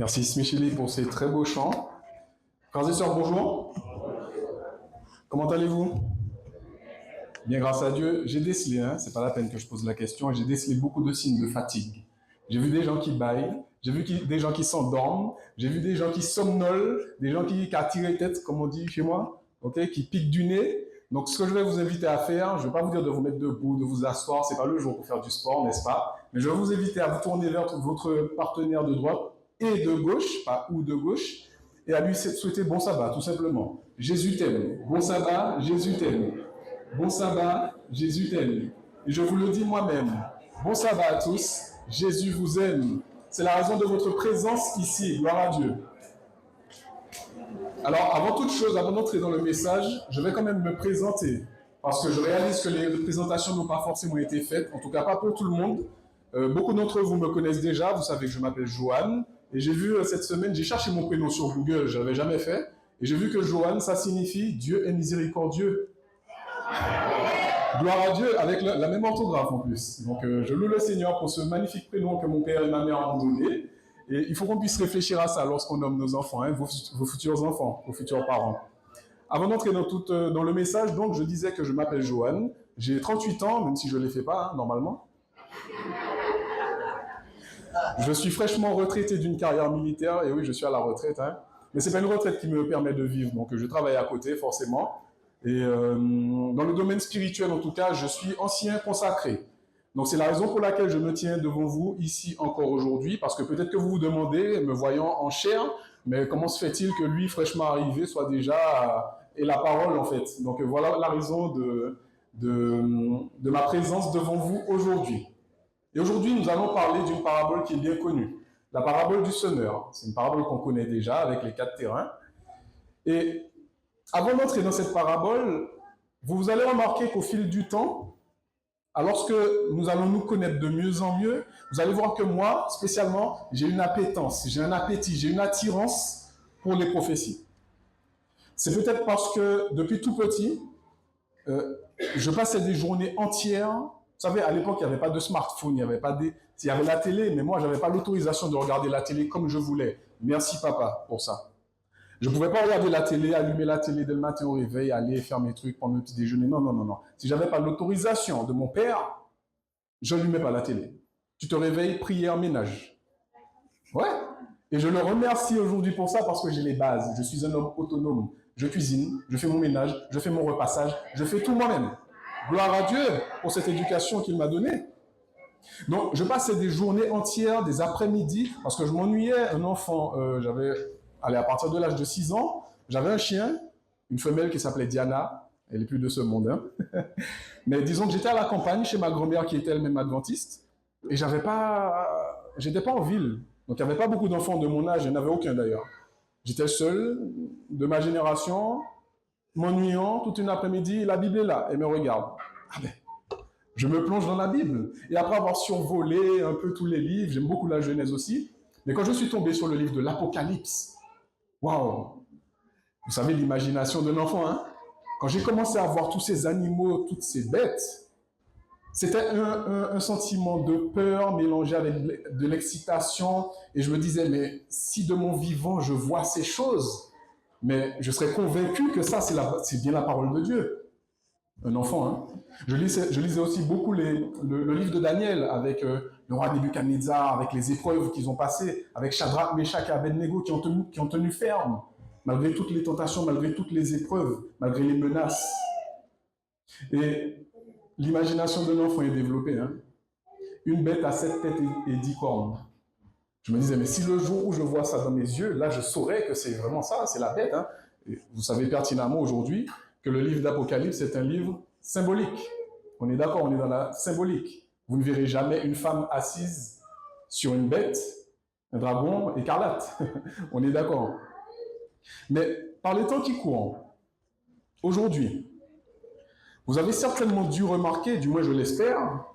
Merci Smicheli pour ces très beaux chants. Frères et sœurs, bonjour. Comment allez-vous? Bien, grâce à Dieu. J'ai décelé, c'est pas la peine que je pose la question, j'ai décelé beaucoup de signes de fatigue. J'ai vu des gens qui baillent, j'ai vu des gens qui s'endorment, j'ai vu des gens qui somnolent, des gens qui tirent tête, comme on dit chez moi, ok, qui piquent du nez. Donc, ce que je vais vous inviter à faire, je ne vais pas vous dire de vous mettre debout, de vous asseoir, c'est pas le jour pour faire du sport, n'est-ce pas? Mais je vais vous inviter à vous tourner vers votre partenaire de droite et de gauche, pas ou de gauche, et à lui souhaiter bon sabbat, tout simplement. Jésus t'aime. Bon sabbat, Jésus t'aime. Bon sabbat, Jésus t'aime. Et je vous le dis moi-même. Bon sabbat à tous, Jésus vous aime. C'est la raison de votre présence ici. Gloire à Dieu. Alors, avant toute chose, avant d'entrer dans le message, je vais quand même me présenter. Parce que je réalise que les présentations n'ont pas forcément été faites, en tout cas pas pour tout le monde. Beaucoup d'entre vous me connaissent déjà, vous savez que je m'appelle Johan. Et j'ai vu cette semaine, j'ai cherché mon prénom sur Google, je ne l'avais jamais fait. Et j'ai vu que Johan, ça signifie Dieu est miséricordieux. Gloire à Dieu, avec la même orthographe en plus. Donc je loue le Seigneur pour ce magnifique prénom que mon père et ma mère m'ont donné. Et il faut qu'on puisse réfléchir à ça lorsqu'on nomme nos enfants, vos futurs enfants, vos futurs parents. Avant d'entrer dans le message, donc, je disais que je m'appelle Johan. J'ai 38 ans, même si je ne les fais pas, normalement. Je suis fraîchement retraité d'une carrière militaire, et oui, je suis à la retraite. Mais ce n'est pas une retraite qui me permet de vivre, donc je travaille à côté, forcément. Et dans le domaine spirituel, en tout cas, je suis ancien consacré. Donc c'est la raison pour laquelle je me tiens devant vous ici encore aujourd'hui, parce que peut-être que vous vous demandez, me voyant en chair, mais comment se fait-il que lui, fraîchement arrivé, soit déjà et la parole en fait. Donc voilà la raison de ma présence devant vous aujourd'hui. Et aujourd'hui, nous allons parler d'une parabole qui est bien connue, la parabole du semeur. C'est une parabole qu'on connaît déjà avec les 4 terrains. Et avant d'entrer dans cette parabole, vous allez remarquer qu'au fil du temps, alors que nous allons nous connaître de mieux en mieux, vous allez voir que moi, spécialement, j'ai une appétence, j'ai un appétit, j'ai une attirance pour les prophéties. C'est peut-être parce que depuis tout petit, je passais des journées entières. Vous savez, à l'époque, il n'y avait pas de smartphone, il y avait la télé, mais moi, je n'avais pas l'autorisation de regarder la télé comme je voulais. Merci papa pour ça. Je ne pouvais pas regarder la télé, allumer la télé dès le matin au réveil, aller faire mes trucs, prendre le petit déjeuner. Non, non, non, non. Si je n'avais pas l'autorisation de mon père, je n'allumais pas la télé. Tu te réveilles, prière, ménage. Ouais. Et je le remercie aujourd'hui pour ça parce que j'ai les bases. Je suis un homme autonome. Je cuisine, je fais mon ménage, je fais mon repassage, je fais tout moi-même. Gloire à Dieu pour cette éducation qu'il m'a donnée. Donc, je passais des journées entières, des après-midi, parce que je m'ennuyais. Un enfant, à partir de l'âge de 6 ans, j'avais un chien, une femelle qui s'appelait Diana. Elle est plus de ce monde. Mais disons que j'étais à la campagne chez ma grand-mère qui était elle-même adventiste. Et j'étais pas en ville. Donc, il n'y avait pas beaucoup d'enfants de mon âge. Il n'y en avait aucun d'ailleurs. J'étais seul, de ma génération, m'ennuyant, toute une après-midi, la Bible est là, et me regarde. Ah ben, je me plonge dans la Bible. Et après avoir survolé un peu tous les livres, j'aime beaucoup la Genèse aussi, mais quand je suis tombé sur le livre de l'Apocalypse, waouh! Vous savez, l'imagination d'un enfant, Quand j'ai commencé à voir tous ces animaux, toutes ces bêtes, c'était un sentiment de peur mélangé avec de l'excitation. Et je me disais, mais si de mon vivant je vois ces choses, mais je serais convaincu que ça, c'est bien la parole de Dieu. Un enfant, Je lisais aussi beaucoup le livre de Daniel avec le roi Nebuchadnezzar, avec les épreuves qu'ils ont passées, avec Shadrach, Meshach et Abednego qui ont tenu ferme, malgré toutes les tentations, malgré toutes les épreuves, malgré les menaces. Et l'imagination d'un enfant est développée. Une bête à 7 têtes et 10 cornes. Je me disais, mais si le jour où je vois ça dans mes yeux, là, je saurais que c'est vraiment ça, c'est la bête. Et vous savez pertinemment aujourd'hui que le livre d'Apocalypse est un livre symbolique. On est d'accord, on est dans la symbolique. Vous ne verrez jamais une femme assise sur une bête, un dragon écarlate. On est d'accord. Mais par les temps qui courent, aujourd'hui, vous avez certainement dû remarquer, du moins je l'espère,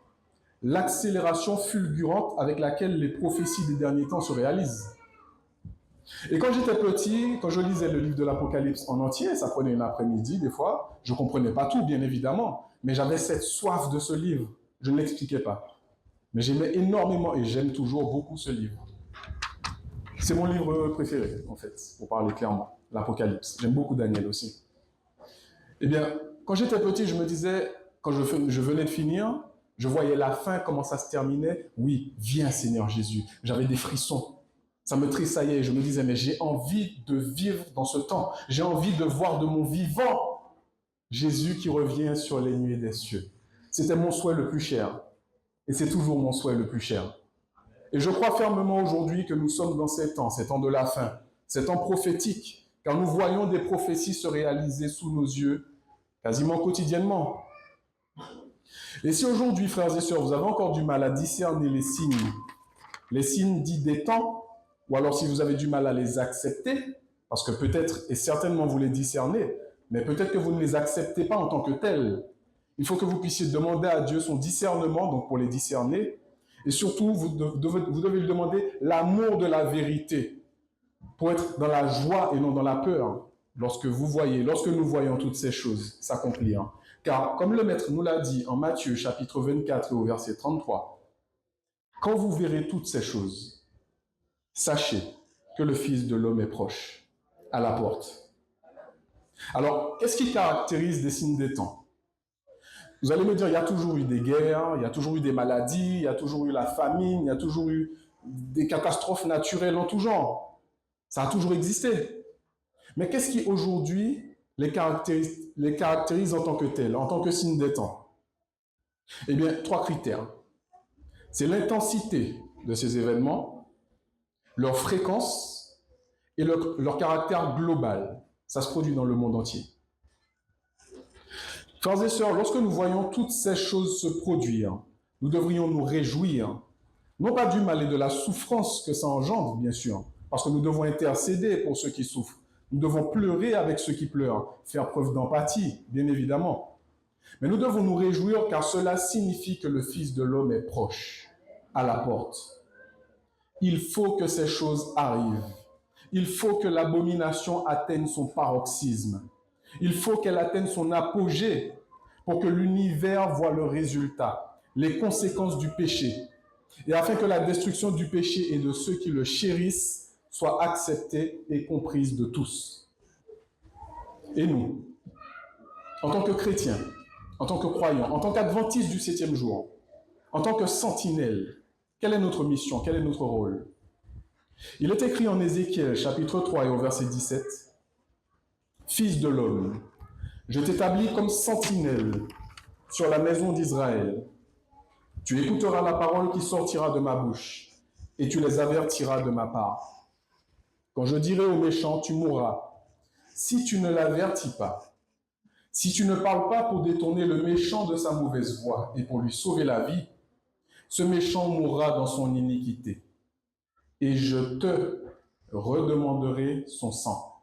l'accélération fulgurante avec laquelle les prophéties des derniers temps se réalisent. Et quand j'étais petit, quand je lisais le livre de l'Apocalypse en entier, ça prenait une après-midi des fois, je ne comprenais pas tout, bien évidemment, mais j'avais cette soif de ce livre. Je ne l'expliquais pas. Mais j'aimais énormément et j'aime toujours beaucoup ce livre. C'est mon livre préféré, en fait, pour parler clairement, l'Apocalypse. J'aime beaucoup Daniel aussi. Eh bien, quand j'étais petit, je me disais, quand je venais de finir, je voyais la fin, comment ça se terminait. Oui, viens Seigneur Jésus. J'avais des frissons. Ça me tressaillait. Je me disais, mais j'ai envie de vivre dans ce temps. J'ai envie de voir de mon vivant Jésus qui revient sur les nuées des cieux. C'était mon souhait le plus cher. Et c'est toujours mon souhait le plus cher. Et je crois fermement aujourd'hui que nous sommes dans ces temps de la fin, ces temps prophétiques, car nous voyons des prophéties se réaliser sous nos yeux, quasiment quotidiennement. Et si aujourd'hui, frères et sœurs, vous avez encore du mal à discerner les signes dits des temps, ou alors si vous avez du mal à les accepter, parce que peut-être et certainement vous les discernez, mais peut-être que vous ne les acceptez pas en tant que tels, il faut que vous puissiez demander à Dieu son discernement, donc pour les discerner, et surtout, vous devez lui demander l'amour de la vérité, pour être dans la joie et non dans la peur, lorsque nous voyons toutes ces choses s'accomplir. Car, comme le Maître nous l'a dit en Matthieu, chapitre 24, au verset 33, « Quand vous verrez toutes ces choses, sachez que le Fils de l'homme est proche, à la porte. » Alors, qu'est-ce qui caractérise des signes des temps? Vous allez me dire, il y a toujours eu des guerres, il y a toujours eu des maladies, il y a toujours eu la famine, il y a toujours eu des catastrophes naturelles en tout genre. Ça a toujours existé. Mais qu'est-ce qui aujourd'hui les caractérise en tant que tels, en tant que signe des temps? Eh bien, 3 critères. C'est l'intensité de ces événements, leur fréquence et leur caractère global. Ça se produit dans le monde entier. Frères et sœurs, lorsque nous voyons toutes ces choses se produire, nous devrions nous réjouir, non pas du mal et de la souffrance que ça engendre, bien sûr, parce que nous devons intercéder pour ceux qui souffrent. Nous devons pleurer avec ceux qui pleurent, faire preuve d'empathie, bien évidemment. Mais nous devons nous réjouir car cela signifie que le Fils de l'homme est proche, à la porte. Il faut que ces choses arrivent. Il faut que l'abomination atteigne son paroxysme. Il faut qu'elle atteigne son apogée pour que l'univers voie le résultat, les conséquences du péché, et afin que la destruction du péché et de ceux qui le chérissent soit acceptée et comprise de tous. Et nous, en tant que chrétiens, en tant que croyants, en tant qu'adventistes du 7e jour, en tant que sentinelles, quelle est notre mission, quel est notre rôle? Il est écrit en Ézéchiel, chapitre 3 et au verset 17, « Fils de l'homme, je t'établis comme sentinelle sur la maison d'Israël. Tu écouteras la parole qui sortira de ma bouche, et tu les avertiras de ma part. Quand je dirai aux méchants, tu mourras, si tu ne l'avertis pas, si tu ne parles pas pour détourner le méchant de sa mauvaise voie et pour lui sauver la vie, ce méchant mourra dans son iniquité, et je te redemanderai son sang. »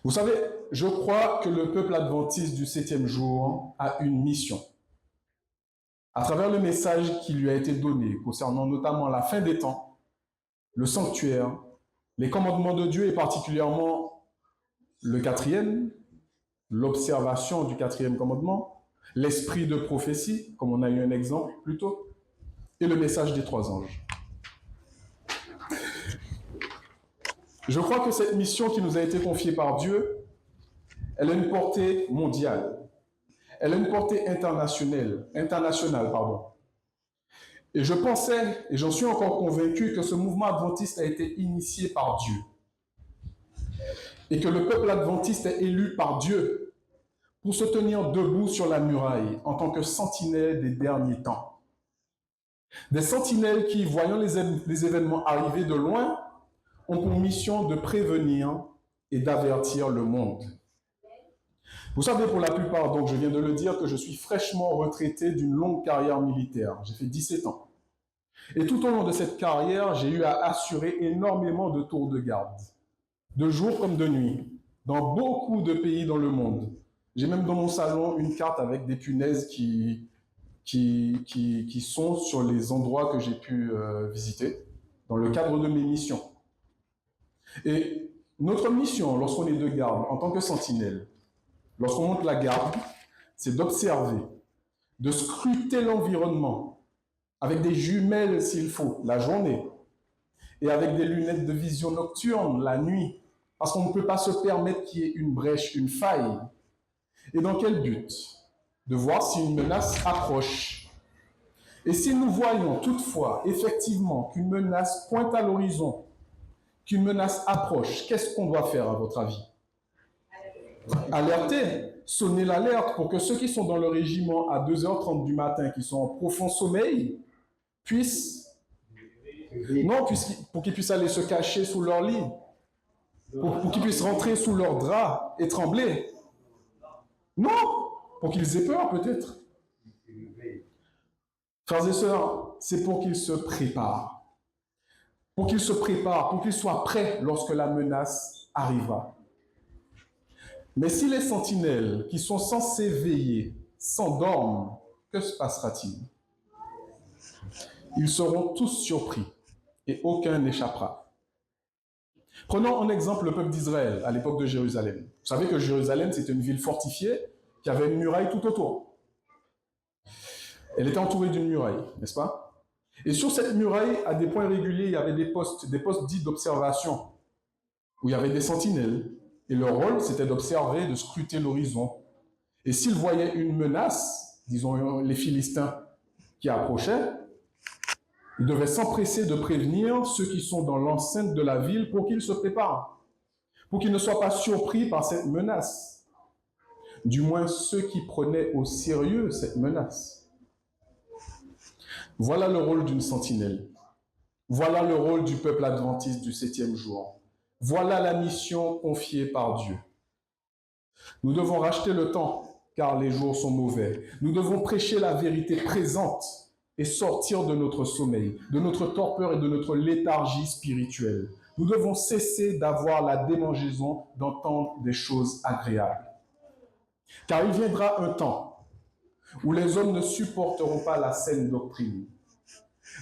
Vous savez, je crois que le peuple adventiste du 7e jour a une mission. À travers le message qui lui a été donné concernant notamment la fin des temps, le sanctuaire, les commandements de Dieu et particulièrement le 4e, l'observation du 4e commandement, l'esprit de prophétie, comme on a eu un exemple plus tôt, et le message des 3 anges. Je crois que cette mission qui nous a été confiée par Dieu, elle a une portée mondiale. Elle a une portée internationale. Et je pensais, et j'en suis encore convaincu, que ce mouvement adventiste a été initié par Dieu. Et que le peuple adventiste est élu par Dieu pour se tenir debout sur la muraille en tant que sentinelle des derniers temps. Des sentinelles qui, voyant les événements arriver de loin, ont pour mission de prévenir et d'avertir le monde. Vous savez, pour la plupart, donc je viens de le dire, que je suis fraîchement retraité d'une longue carrière militaire. J'ai fait 17 ans. Et tout au long de cette carrière, j'ai eu à assurer énormément de tours de garde, de jour comme de nuit, dans beaucoup de pays dans le monde. J'ai même dans mon salon une carte avec des punaises qui sont sur les endroits que j'ai pu visiter dans le cadre de mes missions. Et notre mission, lorsqu'on est de garde, en tant que sentinelle, lorsqu'on monte la garde, c'est d'observer, de scruter l'environnement, avec des jumelles s'il faut, la journée, et avec des lunettes de vision nocturne la nuit, parce qu'on ne peut pas se permettre qu'il y ait une brèche, une faille. Et dans quel but? De voir si une menace approche. Et si nous voyons toutefois, effectivement, qu'une menace pointe à l'horizon, qu'une menace approche, qu'est-ce qu'on doit faire à votre avis? Alerter, sonner l'alerte pour que ceux qui sont dans le régiment à 2h30 du matin, qui sont en profond sommeil, puissent, non, pour qu'ils puissent aller se cacher sous leur lit, pour qu'ils puissent rentrer sous leur drap et trembler. Non, pour qu'ils aient peur peut-être. Frères et sœurs, c'est pour qu'ils se préparent. Pour qu'ils se préparent, pour qu'ils soient prêts lorsque la menace arrivera. Mais si les sentinelles qui sont censées veiller s'endorment, que se passera-t-il? Ils seront tous surpris et aucun n'échappera. Prenons en exemple le peuple d'Israël à l'époque de Jérusalem. Vous savez que Jérusalem, c'était une ville fortifiée qui avait une muraille tout autour. Elle était entourée d'une muraille, n'est-ce pas? Et sur cette muraille, à des points réguliers, il y avait des postes dits d'observation, où il y avait des sentinelles. Et leur rôle, c'était d'observer, de scruter l'horizon. Et s'ils voyaient une menace, disons les Philistins qui approchaient, ils devaient s'empresser de prévenir ceux qui sont dans l'enceinte de la ville pour qu'ils se préparent, pour qu'ils ne soient pas surpris par cette menace. Du moins ceux qui prenaient au sérieux cette menace. Voilà le rôle d'une sentinelle. Voilà le rôle du peuple adventiste du 7e jour. Voilà la mission confiée par Dieu. Nous devons racheter le temps, car les jours sont mauvais. Nous devons prêcher la vérité présente et sortir de notre sommeil, de notre torpeur et de notre léthargie spirituelle. Nous devons cesser d'avoir la démangeaison d'entendre des choses agréables. Car il viendra un temps où les hommes ne supporteront pas la saine doctrine.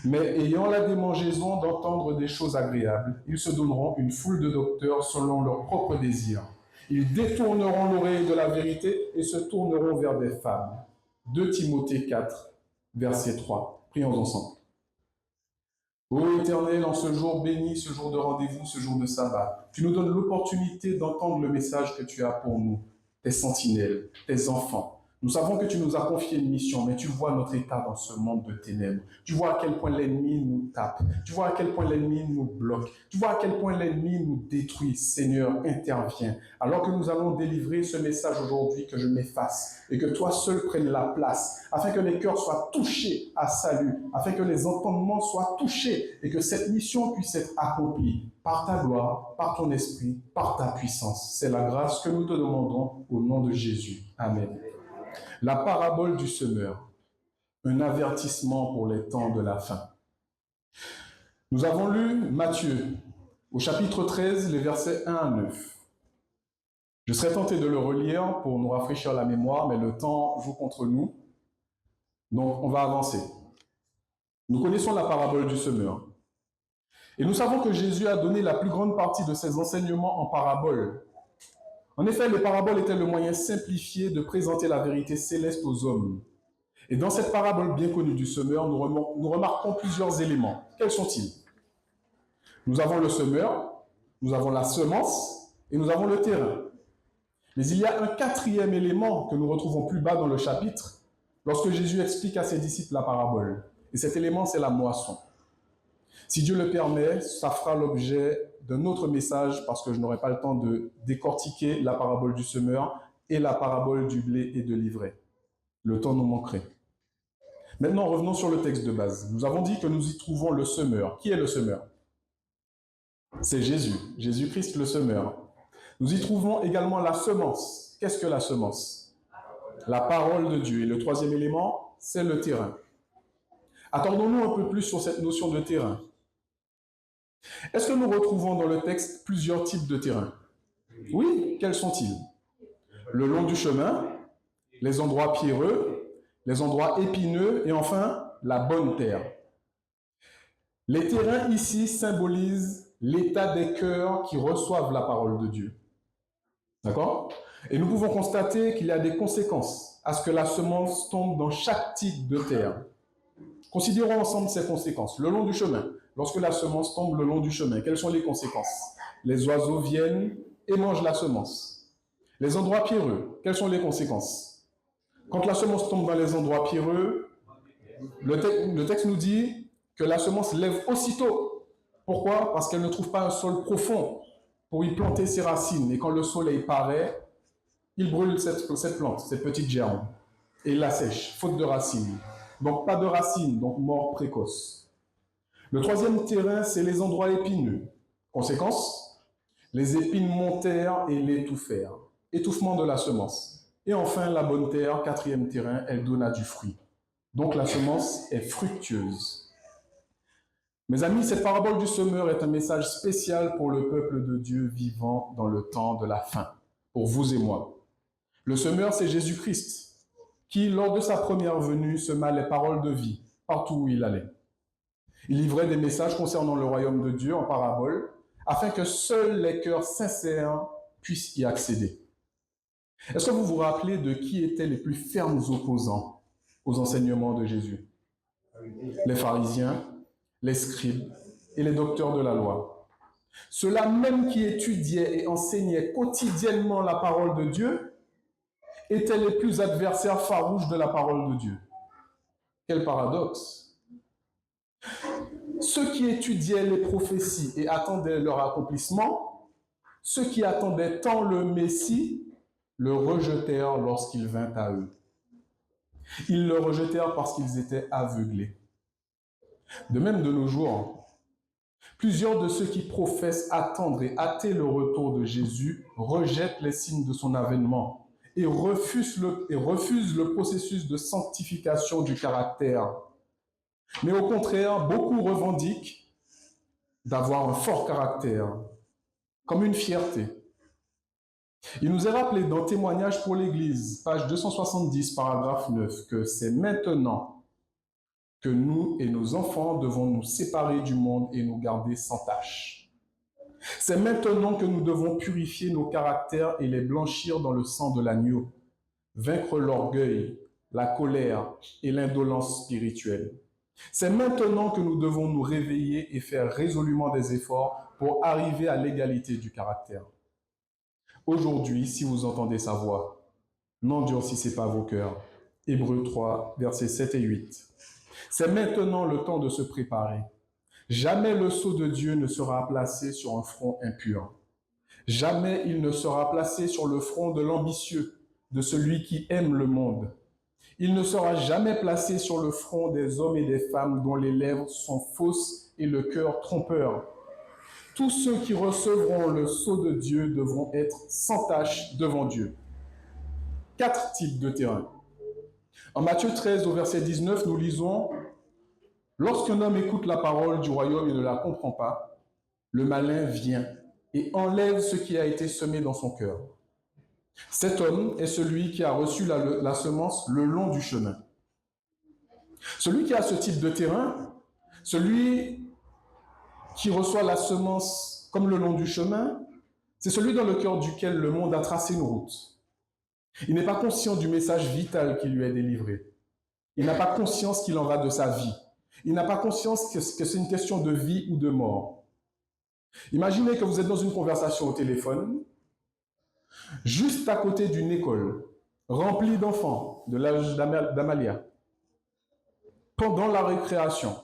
Mais ayant la démangeaison d'entendre des choses agréables, ils se donneront une foule de docteurs selon leurs propres désirs. Ils détourneront l'oreille de la vérité et se tourneront vers des femmes. 2 Timothée 4, verset 3. Prions ensemble. Ô Éternel, en ce jour béni, ce jour de rendez-vous, ce jour de sabbat, tu nous donnes l'opportunité d'entendre le message que tu as pour nous, tes sentinelles, tes enfants. Nous savons que tu nous as confié une mission, mais tu vois notre état dans ce monde de ténèbres. Tu vois à quel point l'ennemi nous tape. Tu vois à quel point l'ennemi nous bloque. Tu vois à quel point l'ennemi nous détruit. Seigneur, interviens. Alors que nous allons délivrer ce message aujourd'hui, que je m'efface et que toi seul prennes la place, afin que les cœurs soient touchés à salut, afin que les entendements soient touchés et que cette mission puisse être accomplie par ta gloire, par ton esprit, par ta puissance. C'est la grâce que nous te demandons au nom de Jésus. Amen. La parabole du semeur, un avertissement pour les temps de la fin. Nous avons lu Matthieu, au chapitre 13, les versets 1 à 9. Je serais tenté de le relire pour nous rafraîchir la mémoire, mais le temps joue contre nous. Donc, on va avancer. Nous connaissons la parabole du semeur. Et nous savons que Jésus a donné la plus grande partie de ses enseignements en paraboles. En effet, les paraboles étaient le moyen simplifié de présenter la vérité céleste aux hommes. Et dans cette parabole bien connue du semeur, nous remarquons plusieurs éléments. Quels sont-ils? Nous avons le semeur, nous avons la semence et nous avons le terrain. Mais il y a un 4e élément que nous retrouvons plus bas dans le chapitre, lorsque Jésus explique à ses disciples la parabole. Et cet élément, c'est la moisson. Si Dieu le permet, ça fera l'objet d'un autre message, parce que je n'aurai pas le temps de décortiquer la parabole du semeur et la parabole du blé et de l'ivraie. Le temps nous manquerait. Maintenant, revenons sur le texte de base. Nous avons dit que nous y trouvons le semeur. Qui est le semeur? C'est Jésus, Jésus-Christ le semeur. Nous y trouvons également la semence. Qu'est-ce que la semence? La parole de Dieu. Et le 3e élément, c'est le terrain. Attendons-nous un peu plus sur cette notion de terrain. Est-ce que nous retrouvons dans le texte plusieurs types de terrains? Oui, quels sont-ils? Le long du chemin, les endroits pierreux, les endroits épineux et enfin, la bonne terre. Les terrains ici symbolisent l'état des cœurs qui reçoivent la parole de Dieu. D'accord? Et nous pouvons constater qu'il y a des conséquences à ce que la semence tombe dans chaque type de terre. Considérons ensemble ces conséquences. Le long du chemin, lorsque la semence tombe le long du chemin, quelles sont les conséquences? Les oiseaux viennent et mangent la semence. Les endroits pierreux, quelles sont les conséquences? Quand la semence tombe dans les endroits pierreux, le texte nous dit que la semence lève aussitôt. Pourquoi? Parce qu'elle ne trouve pas un sol profond pour y planter ses racines. Et quand le soleil paraît, il brûle cette plante, cette petite germe, et il la sèche, faute de racines. Donc pas de racines, donc mort précoce. Le troisième terrain, c'est les endroits épineux. Conséquence, les épines montèrent et l'étouffèrent. Étouffement de la semence. Et enfin, la bonne terre, quatrième terrain, elle donna du fruit. Donc la semence est fructueuse. Mes amis, cette parabole du semeur est un message spécial pour le peuple de Dieu vivant dans le temps de la fin, pour vous et moi. Le semeur, c'est Jésus-Christ, qui, lors de sa première venue, sema les paroles de vie partout où il allait. Il livrait des messages concernant le royaume de Dieu en parabole, afin que seuls les cœurs sincères puissent y accéder. Est-ce que vous vous rappelez de qui étaient les plus fermes opposants aux enseignements de Jésus? Les pharisiens, les scribes et les docteurs de la loi. Ceux-là même qui étudiaient et enseignaient quotidiennement la parole de Dieu étaient les plus adversaires farouches de la parole de Dieu. Quel paradoxe! Ceux qui étudiaient les prophéties et attendaient leur accomplissement, ceux qui attendaient tant le Messie, le rejetèrent lorsqu'il vint à eux. Ils le rejetèrent parce qu'ils étaient aveuglés. De même, de nos jours, plusieurs de ceux qui professent attendre et hâter le retour de Jésus rejettent les signes de son avènement et refusent le processus de sanctification du caractère. Mais au contraire, beaucoup revendiquent d'avoir un fort caractère, comme une fierté. Il nous est rappelé dans Témoignage pour l'Église, page 270, paragraphe 9, que c'est maintenant que nous et nos enfants devons nous séparer du monde et nous garder sans tache. C'est maintenant que nous devons purifier nos caractères et les blanchir dans le sang de l'agneau, vaincre l'orgueil, la colère et l'indolence spirituelle. C'est maintenant que nous devons nous réveiller et faire résolument des efforts pour arriver à l'égalité du caractère. Aujourd'hui, si vous entendez sa voix, n'endurcissez pas vos cœurs. Hébreux 3, versets 7 et 8. C'est maintenant le temps de se préparer. Jamais le sceau de Dieu ne sera placé sur un front impur. Jamais il ne sera placé sur le front de l'ambitieux, de celui qui aime le monde. Il ne sera jamais placé sur le front des hommes et des femmes dont les lèvres sont fausses et le cœur trompeur. Tous ceux qui recevront le sceau de Dieu devront être sans tache devant Dieu. 4 types de terrains. En Matthieu 13, au verset 19, nous lisons « Lorsqu'un homme écoute la parole du royaume et ne la comprend pas, le malin vient et enlève ce qui a été semé dans son cœur. Cet homme est celui qui a reçu la semence le long du chemin. Celui qui a ce type de terrain, celui qui reçoit la semence comme le long du chemin, c'est celui dans le cœur duquel le monde a tracé une route. Il n'est pas conscient du message vital qui lui est délivré. Il n'a pas conscience qu'il en va de sa vie. Il n'a pas conscience que c'est une question de vie ou de mort. Imaginez que vous êtes dans une conversation au téléphone, juste à côté d'une école, remplie d'enfants de l'âge d'Amalia. Pendant la récréation,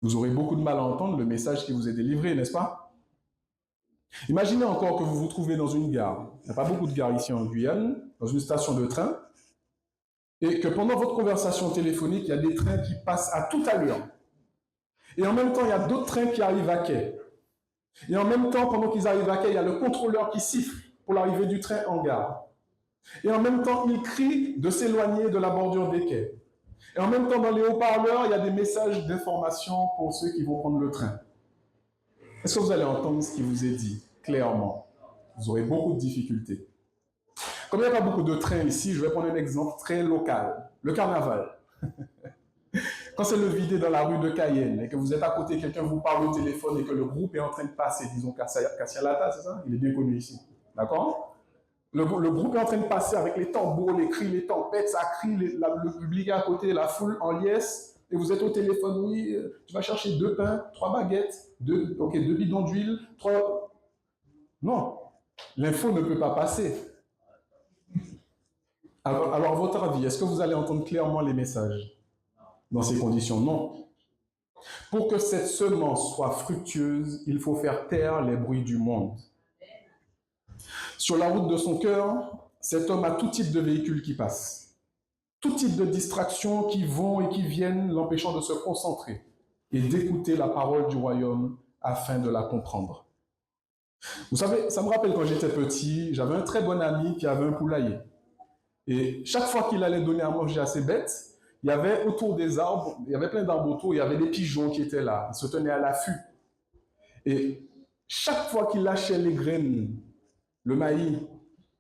vous aurez beaucoup de mal à entendre le message qui vous est délivré, n'est-ce pas? Imaginez encore que vous vous trouvez dans une gare. Il n'y a pas beaucoup de gares ici en Guyane, dans une station de train, et que pendant votre conversation téléphonique, il y a des trains qui passent à toute allure. Et en même temps, il y a d'autres trains qui arrivent à quai. Et en même temps, pendant qu'ils arrivent à quai, il y a le contrôleur qui siffle pour l'arrivée du train en gare. Et en même temps, il crie de s'éloigner de la bordure des quais. Et en même temps, dans les haut-parleurs, il y a des messages d'information pour ceux qui vont prendre le train. Est-ce que vous allez entendre ce qui vous est dit clairement? Vous aurez beaucoup de difficultés. Comme il n'y a pas beaucoup de trains ici, je vais prendre un exemple très local. Le carnaval. Quand c'est le vidé dans la rue de Cayenne et que vous êtes à côté, quelqu'un vous parle au téléphone et que le groupe est en train de passer, disons Kassialata, c'est ça? Il est bien connu ici. D'accord? Le groupe est en train de passer avec les tambours, les cris, les tempêtes, ça crie, le public est à côté, la foule en liesse, et vous êtes au téléphone, oui, tu vas chercher 2 pains, 3 baguettes, deux bidons d'huile, 3... Non, l'info ne peut pas passer. Alors, à votre avis, est-ce que vous allez entendre clairement les messages dans ces conditions? Non. Pour que cette semence soit fructueuse, il faut faire taire les bruits du monde. Sur la route de son cœur, cet homme a tout type de véhicules qui passent, tout type de distractions qui vont et qui viennent, l'empêchant de se concentrer et d'écouter la parole du royaume afin de la comprendre. Vous savez, ça me rappelle quand j'étais petit, j'avais un très bon ami qui avait un poulailler. Et chaque fois qu'il allait donner à manger à ses bêtes, il y avait autour des arbres, il y avait plein d'arbres autour, il y avait des pigeons qui étaient là, ils se tenaient à l'affût. Et chaque fois qu'il lâchait les graines, le maïs,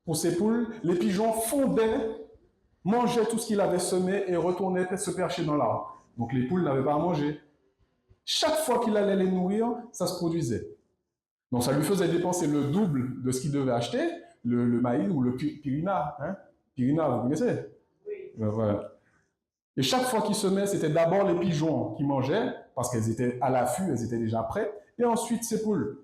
pour ses poules, les pigeons fondaient, mangeaient tout ce qu'il avait semé et retournaient se percher dans l'arbre. Donc les poules n'avaient pas à manger. Chaque fois qu'il allait les nourrir, ça se produisait. Donc ça lui faisait dépenser le double de ce qu'il devait acheter, le maïs ou le pirina. Hein? Pirina, vous connaissez? Oui. Voilà. Et chaque fois qu'il semait, c'était d'abord les pigeons qui mangeaient, parce qu'elles étaient à l'affût, elles étaient déjà prêtes, et ensuite ses poules.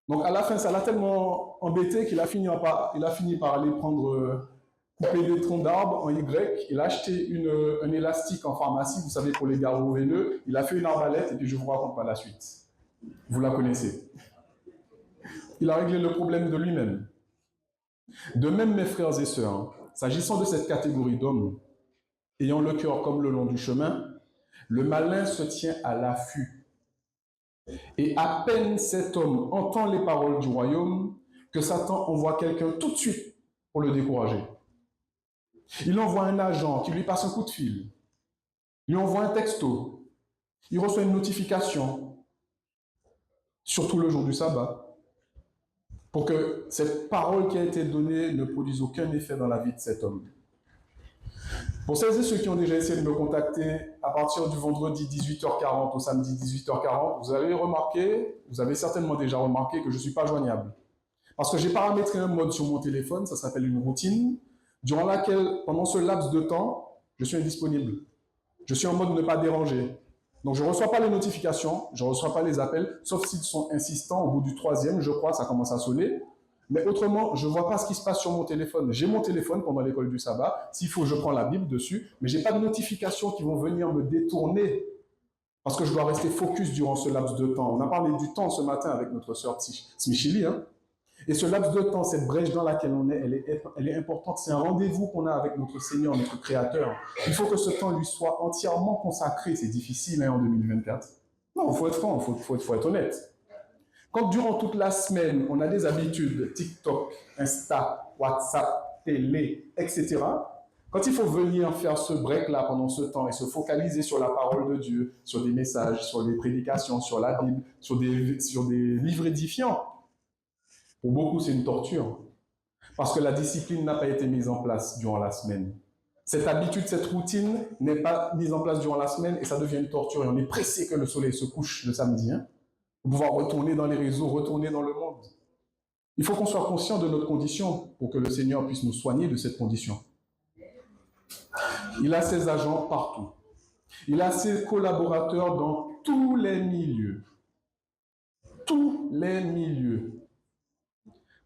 Donc à la fin, ça l'a tellement embêté qu'il a fini par aller couper des troncs d'arbres en Y. Il a acheté un élastique en pharmacie, vous savez, pour les garrots veineux. Il a fait une arbalète, et puis je ne vous raconte pas la suite. Vous la connaissez. Il a réglé le problème de lui-même. De même, mes frères et sœurs, s'agissant de cette catégorie d'hommes, ayant le cœur comme le long du chemin, le malin se tient à l'affût. Et à peine cet homme entend les paroles du royaume que Satan envoie quelqu'un tout de suite pour le décourager. Il envoie un agent qui lui passe un coup de fil. Il lui envoie un texto. Il reçoit une notification, surtout le jour du sabbat, pour que cette parole qui a été donnée ne produise aucun effet dans la vie de cet homme. Pour celles et ceux qui ont déjà essayé de me contacter à partir du vendredi 18h40 au samedi 18h40, vous avez certainement déjà remarqué que je ne suis pas joignable. Parce que j'ai paramétré un mode sur mon téléphone, ça s'appelle une routine, durant laquelle, pendant ce laps de temps, je suis indisponible. Je suis en mode ne pas déranger. Donc je ne reçois pas les notifications, je ne reçois pas les appels, sauf s'ils sont insistants. Au bout du 3e, je crois, ça commence à sonner. Mais autrement, je ne vois pas ce qui se passe sur mon téléphone. J'ai mon téléphone pendant l'école du sabbat. S'il faut, je prends la Bible dessus. Mais je n'ai pas de notifications qui vont venir me détourner parce que je dois rester focus durant ce laps de temps. On a parlé du temps ce matin avec notre sœur Smichili. Hein? Et ce laps de temps, cette brèche dans laquelle on est, elle est importante. C'est un rendez-vous qu'on a avec notre Seigneur, notre Créateur. Il faut que ce temps lui soit entièrement consacré. C'est difficile hein, en 2024. Non, il faut être franc, il faut être honnête. Quand durant toute la semaine, on a des habitudes, TikTok, Insta, WhatsApp, télé, etc., quand il faut venir faire ce break-là pendant ce temps et se focaliser sur la parole de Dieu, sur des messages, sur des prédications, sur la Bible, sur des livres édifiants, pour beaucoup, c'est une torture. Parce que la discipline n'a pas été mise en place durant la semaine. Cette habitude, cette routine n'est pas mise en place durant la semaine et ça devient une torture. Et on est pressé que le soleil se couche le samedi, hein, pour pouvoir retourner dans les réseaux, retourner dans le monde. Il faut qu'on soit conscient de notre condition pour que le Seigneur puisse nous soigner de cette condition. Il a ses agents partout. Il a ses collaborateurs dans tous les milieux. Tous les milieux.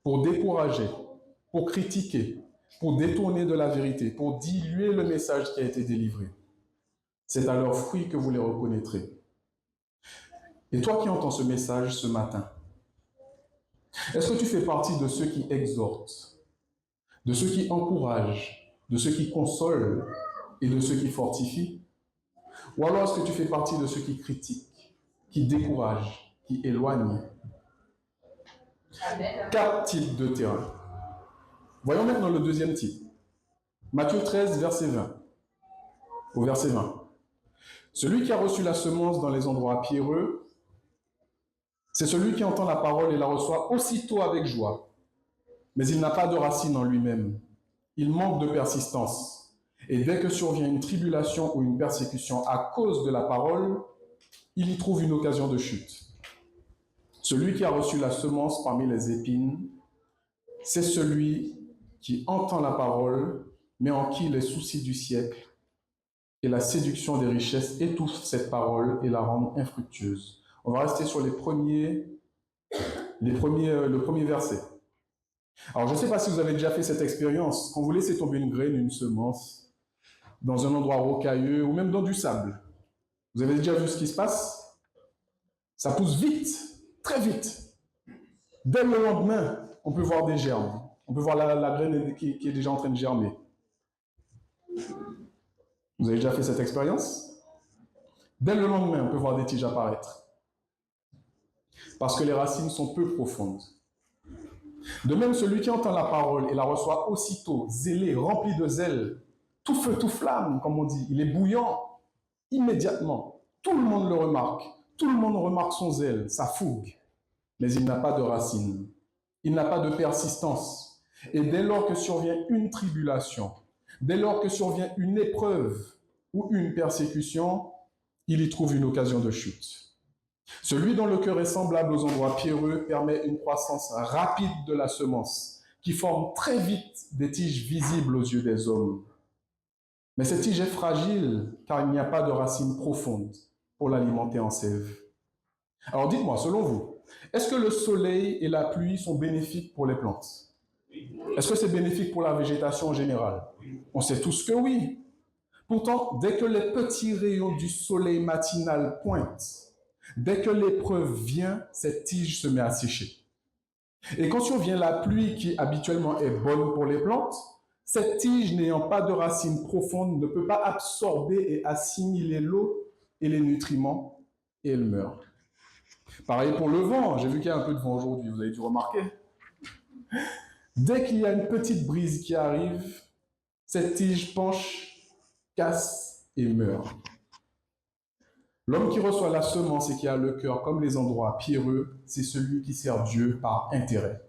Pour décourager, pour critiquer, pour détourner de la vérité, pour diluer le message qui a été délivré. C'est à leurs fruits que vous les reconnaîtrez. Et toi qui entends ce message ce matin, est-ce que tu fais partie de ceux qui exhortent, de ceux qui encouragent, de ceux qui consolent et de ceux qui fortifient? Ou alors est-ce que tu fais partie de ceux qui critiquent, qui découragent, qui éloignent? 4 types de terrain. Voyons maintenant le deuxième type. Matthieu 13, verset 20. Au verset 20. Celui qui a reçu la semence dans les endroits pierreux, c'est celui qui entend la parole et la reçoit aussitôt avec joie. Mais il n'a pas de racine en lui-même. Il manque de persistance. Et dès que survient une tribulation ou une persécution à cause de la parole, il y trouve une occasion de chute. Celui qui a reçu la semence parmi les épines, c'est celui qui entend la parole, mais en qui les soucis du siècle, et la séduction des richesses étouffent cette parole et la rendent infructueuse. On va rester sur le premier verset. Alors, je ne sais pas si vous avez déjà fait cette expérience. Quand vous laissez tomber une graine, une semence, dans un endroit rocailleux ou même dans du sable, vous avez déjà vu ce qui se passe? Ça pousse vite, très vite. Dès le lendemain, on peut voir des germes. On peut voir la graine qui est déjà en train de germer. Vous avez déjà fait cette expérience? Dès le lendemain, on peut voir des tiges apparaître. Parce que les racines sont peu profondes. De même, celui qui entend la parole et la reçoit aussitôt, zélé, rempli de zèle, tout feu, tout flamme, comme on dit, il est bouillant, immédiatement. Tout le monde le remarque. Tout le monde remarque son zèle, sa fougue. Mais il n'a pas de racine. Il n'a pas de persistance. Et dès lors que survient une tribulation, dès lors que survient une épreuve ou une persécution, il y trouve une occasion de chute. Celui dont le cœur est semblable aux endroits pierreux permet une croissance rapide de la semence, qui forme très vite des tiges visibles aux yeux des hommes. Mais cette tige est fragile, car il n'y a pas de racine profonde pour l'alimenter en sève. Alors dites-moi, selon vous, est-ce que le soleil et la pluie sont bénéfiques pour les plantes? Est-ce que c'est bénéfique pour la végétation en général? On sait tous que oui. Pourtant, dès que les petits rayons du soleil matinal pointent, dès que l'épreuve vient, cette tige se met à sécher. Et quand survient la pluie qui habituellement est bonne pour les plantes, cette tige n'ayant pas de racines profondes ne peut pas absorber et assimiler l'eau et les nutriments et elle meurt. Pareil pour le vent, j'ai vu qu'il y a un peu de vent aujourd'hui, vous avez dû remarquer. Dès qu'il y a une petite brise qui arrive, cette tige penche, casse et meurt. L'homme qui reçoit la semence et qui a le cœur comme les endroits pierreux, c'est celui qui sert Dieu par intérêt.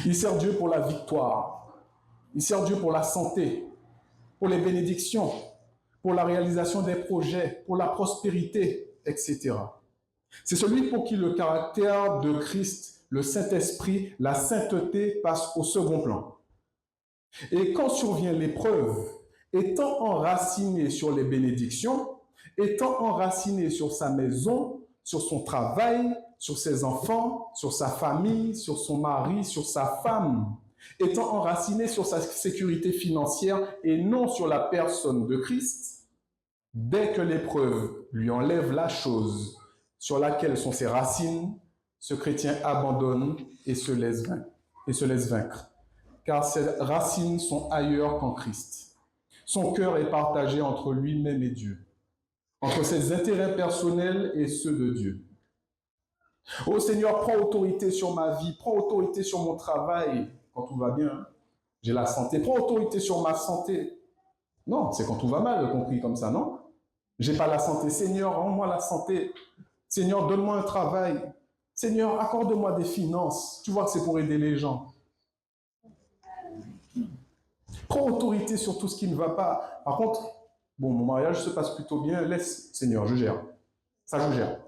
Il sert Dieu pour la victoire, il sert Dieu pour la santé, pour les bénédictions, pour la réalisation des projets, pour la prospérité, etc. C'est celui pour qui le caractère de Christ, le Saint-Esprit, la sainteté passent au second plan. Et quand survient l'épreuve, étant enraciné sur les bénédictions, étant enraciné sur sa maison, sur son travail, sur ses enfants, sur sa famille, sur son mari, sur sa femme, étant enraciné sur sa sécurité financière et non sur la personne de Christ, dès que l'épreuve lui enlève la chose sur laquelle sont ses racines, ce chrétien abandonne et se laisse vaincre. Car ses racines sont ailleurs qu'en Christ. Son cœur est partagé entre lui-même et Dieu, entre ses intérêts personnels et ceux de Dieu. Oh Seigneur, prends autorité sur ma vie, prends autorité sur mon travail, quand tout va bien, j'ai la santé, prends autorité sur ma santé. Non, c'est quand tout va mal, compris comme ça, non? J'ai pas la santé, Seigneur, rends-moi la santé. Seigneur, donne-moi un travail. Seigneur, accorde-moi des finances. Tu vois que c'est pour aider les gens. Prends autorité sur tout ce qui ne va pas. Par contre, bon, mon mariage se passe plutôt bien. Laisse, Seigneur, je gère. Ça, je gère.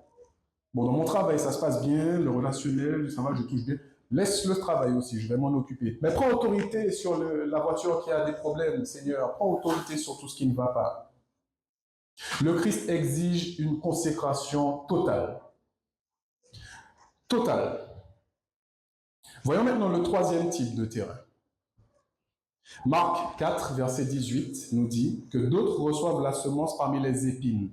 Bon, dans mon travail, ça se passe bien. Le relationnel, ça va, je touche bien. Laisse le travail aussi, je vais m'en occuper. Mais prends autorité sur la voiture qui a des problèmes, Seigneur. Prends autorité sur tout ce qui ne va pas. Le Christ exige une consécration totale. Totale. Voyons maintenant le troisième type de terrain. Marc 4, verset 18 nous dit que d'autres reçoivent la semence parmi les épines.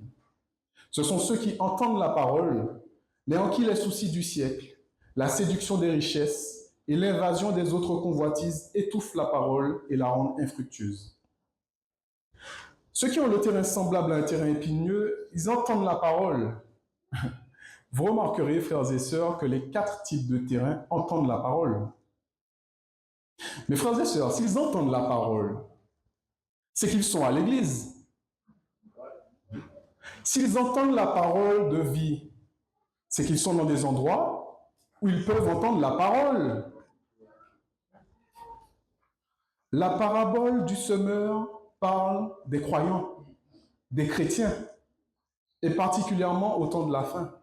Ce sont ceux qui entendent la parole, mais en qui les soucis du siècle, la séduction des richesses et l'invasion des autres convoitises étouffent la parole et la rendent infructueuse. Ceux qui ont le terrain semblable à un terrain épineux, ils entendent la parole. Vous remarquerez, frères et sœurs, que les 4 types de terrains entendent la parole. Mais frères et sœurs, s'ils entendent la parole, c'est qu'ils sont à l'église. S'ils entendent la parole de vie, c'est qu'ils sont dans des endroits où ils peuvent entendre la parole. La parabole du semeur parle des croyants, des chrétiens, et particulièrement au temps de la fin.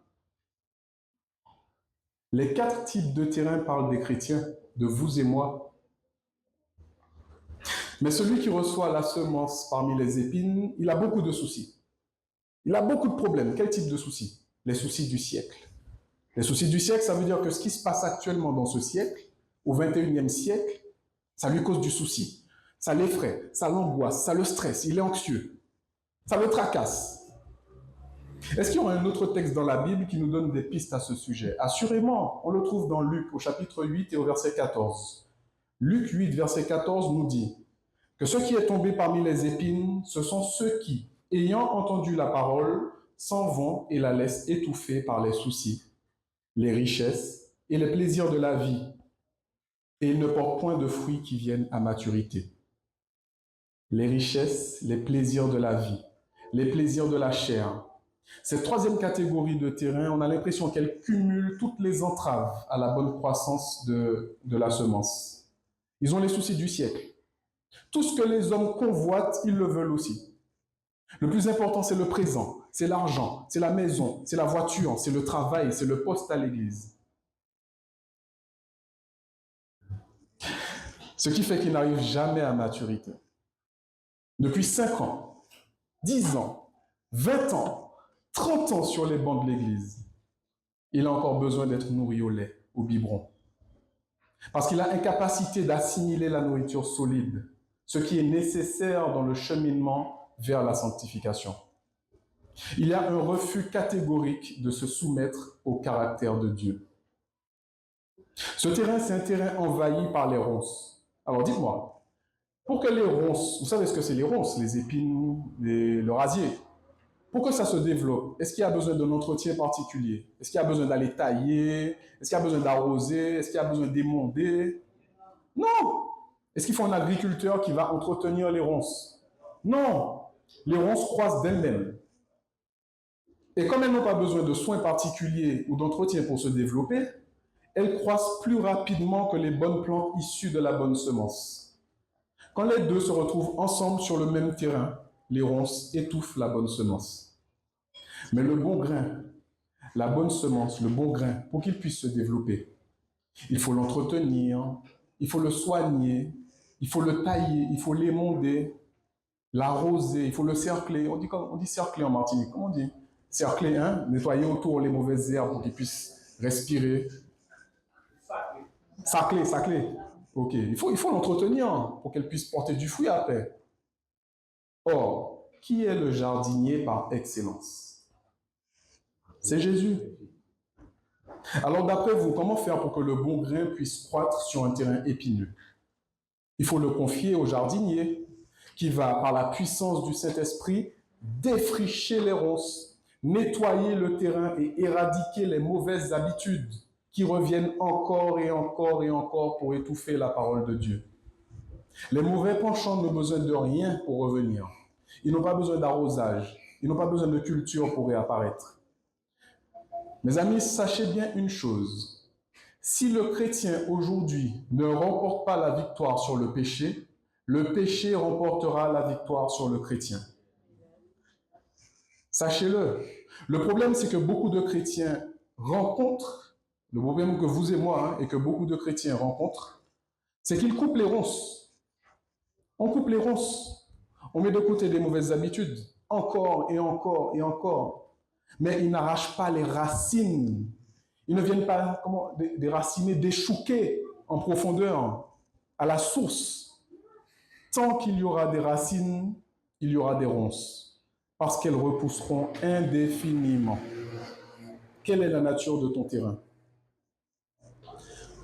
Les 4 types de terrains parlent des chrétiens, de vous et moi. Mais celui qui reçoit la semence parmi les épines, il a beaucoup de soucis. Il a beaucoup de problèmes. Quel type de soucis? Les soucis du siècle. Les soucis du siècle, ça veut dire que ce qui se passe actuellement dans ce siècle, au 21e siècle, ça lui cause du souci. Ça l'effraie, ça l'angoisse, ça le stresse, il est anxieux. Ça le tracasse. Est-ce qu'il y aura un autre texte dans la Bible qui nous donne des pistes à ce sujet? Assurément, on le trouve dans Luc au chapitre 8 et au verset 14. Luc 8, verset 14 nous dit que ce qui est tombé parmi les épines, ce sont ceux qui, ayant entendu la parole, s'en vont et la laissent étouffer par les soucis, les richesses et les plaisirs de la vie, et ils ne portent point de fruits qui viennent à maturité. Les richesses, les plaisirs de la vie, les plaisirs de la chair. Cette troisième catégorie de terrain, on a l'impression qu'elle cumule toutes les entraves à la bonne croissance de la semence. Ils ont les soucis du siècle. Tout ce que les hommes convoitent, ils le veulent aussi. Le plus important, c'est le présent, c'est l'argent, c'est la maison, c'est la voiture, c'est le travail, c'est le poste à l'église. Ce qui fait qu'ils n'arrivent jamais à maturité. Depuis 5 ans, 10 ans, 20 ans, 30 ans sur les bancs de l'église, il a encore besoin d'être nourri au lait, au biberon. Parce qu'il a incapacité d'assimiler la nourriture solide, ce qui est nécessaire dans le cheminement vers la sanctification. Il y a un refus catégorique de se soumettre au caractère de Dieu. Ce terrain, c'est un terrain envahi par les ronces. Alors dites-moi, pour que les ronces, vous savez ce que c'est les ronces, les épines, le rasier, pour que ça se développe, est-ce qu'il y a besoin d'un entretien particulier? Est-ce qu'il y a besoin d'aller tailler? Est-ce qu'il y a besoin d'arroser? Est-ce qu'il y a besoin d'émonder? Non! Est-ce qu'il faut un agriculteur qui va entretenir les ronces? Non! Les ronces croissent d'elles-mêmes. Et comme elles n'ont pas besoin de soins particuliers ou d'entretien pour se développer, elles croissent plus rapidement que les bonnes plantes issues de la bonne semence. Quand les deux se retrouvent ensemble sur le même terrain, les ronces étouffent la bonne semence. Mais le bon grain, la bonne semence, le bon grain, pour qu'il puisse se développer, il faut l'entretenir, il faut le soigner, il faut le tailler, il faut l'émonder, l'arroser, il faut le cercler. On dit cercler en Martinique. Comment on dit? Cercler, hein? Nettoyer autour les mauvaises herbes pour qu'ils puissent respirer. Sacler. Ok. Il faut l'entretenir pour qu'elle puisse porter du fruit après. Or, qui est le jardinier par excellence? C'est Jésus. Alors d'après vous, comment faire pour que le bon grain puisse croître sur un terrain épineux? Il faut le confier au jardinier qui va, par la puissance du Saint-Esprit, défricher les ronces, nettoyer le terrain et éradiquer les mauvaises habitudes qui reviennent encore et encore et encore pour étouffer la parole de Dieu. Les mauvais penchants n'ont besoin de rien pour revenir. Ils n'ont pas besoin d'arrosage, ils n'ont pas besoin de culture pour réapparaître. Mes amis, sachez bien une chose. Si le chrétien aujourd'hui ne remporte pas la victoire sur le péché remportera la victoire sur le chrétien. Sachez-le. Le problème, c'est que beaucoup de chrétiens rencontrent, le problème que vous et moi, et que beaucoup de chrétiens rencontrent, c'est qu'ils coupent les ronces. On coupe les ronces. On met de côté des mauvaises habitudes, encore et encore et encore. Mais ils n'arrachent pas les racines. Ils ne viennent pas déraciner, déchouquer en profondeur, à la source. Tant qu'il y aura des racines, il y aura des ronces, parce qu'elles repousseront indéfiniment. Quelle est la nature de ton terrain?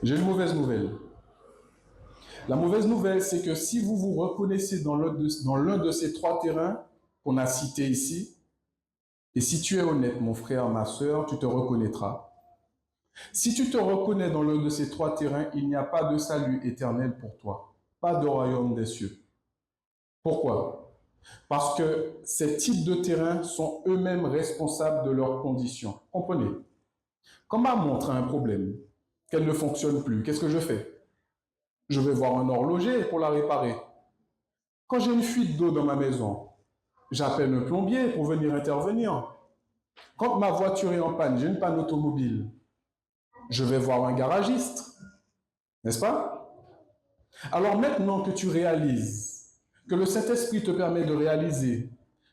J'ai une mauvaise nouvelle. La mauvaise nouvelle, c'est que si vous vous reconnaissez dans l'un de ces 3 terrains qu'on a cités ici, et si tu es honnête, mon frère, ma sœur, tu te reconnaîtras. Si tu te reconnais dans l'un de ces 3 terrains, il n'y a pas de salut éternel pour toi, pas de royaume des cieux. Pourquoi? Parce que ces types de terrains sont eux-mêmes responsables de leurs conditions. Comprenez? Quand ma montre a un problème, qu'elle ne fonctionne plus, qu'est-ce que je fais? Je vais voir un horloger pour la réparer. Quand j'ai une fuite d'eau dans ma maison, j'appelle un plombier pour venir intervenir. Quand ma voiture est en panne, j'ai une panne automobile, je vais voir un garagiste. N'est-ce pas? Alors maintenant que tu réalises que le Saint-Esprit te permet de réaliser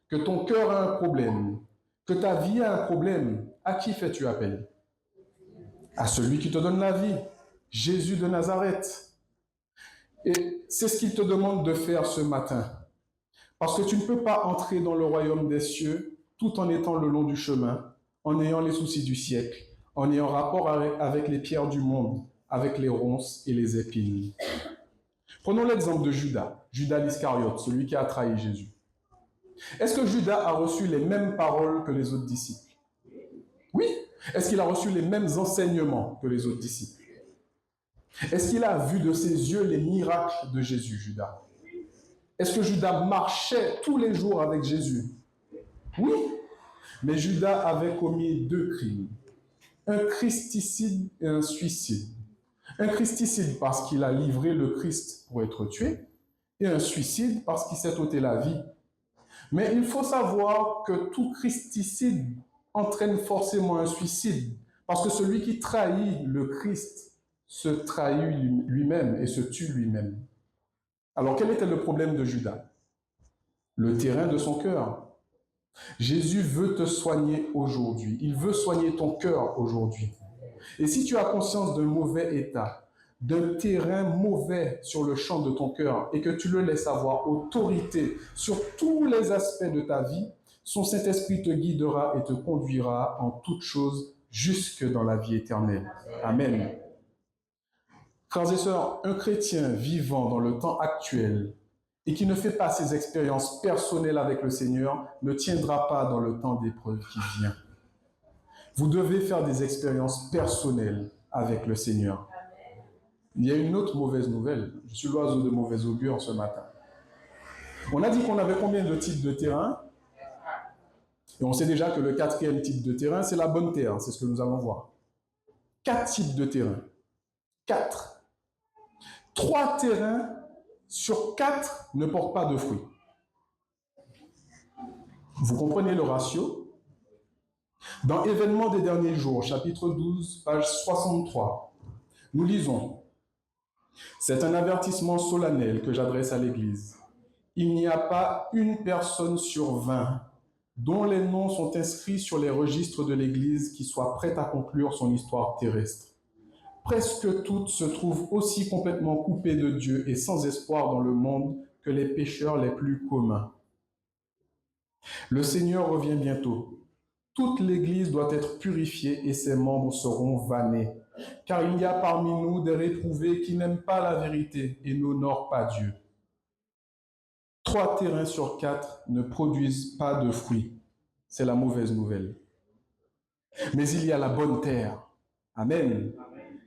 que ton cœur a un problème, que ta vie a un problème, à qui fais-tu appel? À celui qui te donne la vie, Jésus de Nazareth. Et c'est ce qu'il te demande de faire ce matin. Parce que tu ne peux pas entrer dans le royaume des cieux tout en étant le long du chemin, en ayant les soucis du siècle, en ayant rapport avec les pierres du monde, avec les ronces et les épines. Prenons l'exemple de Judas, Judas l'Iscariote, celui qui a trahi Jésus. Est-ce que Judas a reçu les mêmes paroles que les autres disciples? Oui. Est-ce qu'il a reçu les mêmes enseignements que les autres disciples? Est-ce qu'il a vu de ses yeux les miracles de Jésus, Judas? Est-ce que Judas marchait tous les jours avec Jésus? Oui. Mais Judas avait commis deux crimes. Un christicide et un suicide. Un christicide parce qu'il a livré le Christ pour être tué, et un suicide parce qu'il s'est ôté la vie. Mais il faut savoir que tout christicide entraîne forcément un suicide, parce que celui qui trahit le Christ se trahit lui-même et se tue lui-même. Alors quel était le problème de Judas? Le terrain de son cœur. Jésus veut te soigner aujourd'hui. Il veut soigner ton cœur aujourd'hui. Et si tu as conscience d'un mauvais état, d'un terrain mauvais sur le champ de ton cœur et que tu le laisses avoir autorité sur tous les aspects de ta vie, son Saint-Esprit te guidera et te conduira en toutes choses jusque dans la vie éternelle. Amen. Frères et sœurs, un chrétien vivant dans le temps actuel et qui ne fait pas ses expériences personnelles avec le Seigneur ne tiendra pas dans le temps d'épreuve qui vient. Vous devez faire des expériences personnelles avec le Seigneur. Il y a une autre mauvaise nouvelle. Je suis l'oiseau de mauvais augure ce matin. On a dit qu'on avait combien de types de terrain? Et on sait déjà que le quatrième type de terrain, c'est la bonne terre. C'est ce que nous allons voir. 4 types de terrain. 4. 3 terrains sur 4 ne portent pas de fruits. Vous comprenez le ratio? Dans Événements des derniers jours, chapitre 12, page 63, nous lisons: c'est un avertissement solennel que j'adresse à l'Église. Il n'y a pas une personne sur 20 dont les noms sont inscrits sur les registres de l'Église qui soit prête à conclure son histoire terrestre. Presque toutes se trouvent aussi complètement coupées de Dieu et sans espoir dans le monde que les pécheurs les plus communs. Le Seigneur revient bientôt. Toute l'Église doit être purifiée et ses membres seront vannés. Car il y a parmi nous des réprouvés qui n'aiment pas la vérité et n'honorent pas Dieu. 3 terrains sur 4 ne produisent pas de fruits. C'est la mauvaise nouvelle. Mais il y a la bonne terre. Amen.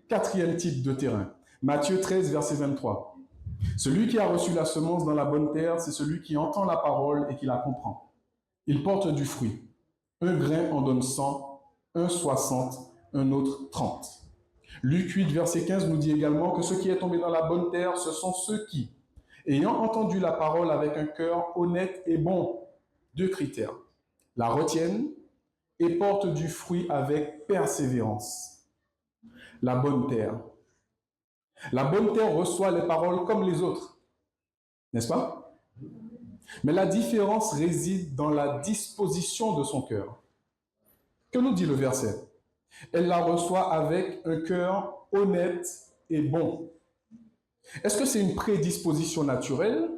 4e type de terrain. Matthieu 13, verset 23. Celui qui a reçu la semence dans la bonne terre, c'est celui qui entend la parole et qui la comprend. Il porte du fruit. Un grain en donne 100, un 60, un autre 30. Luc 8, verset 15 nous dit également que ceux qui est tombé dans la bonne terre, ce sont ceux qui, ayant entendu la parole avec un cœur honnête et bon, 2 critères, la retiennent et portent du fruit avec persévérance. La bonne terre. La bonne terre reçoit les paroles comme les autres, n'est-ce pas? Mais la différence réside dans la disposition de son cœur. Que nous dit le verset? Elle la reçoit avec un cœur honnête et bon. Est-ce que c'est une prédisposition naturelle?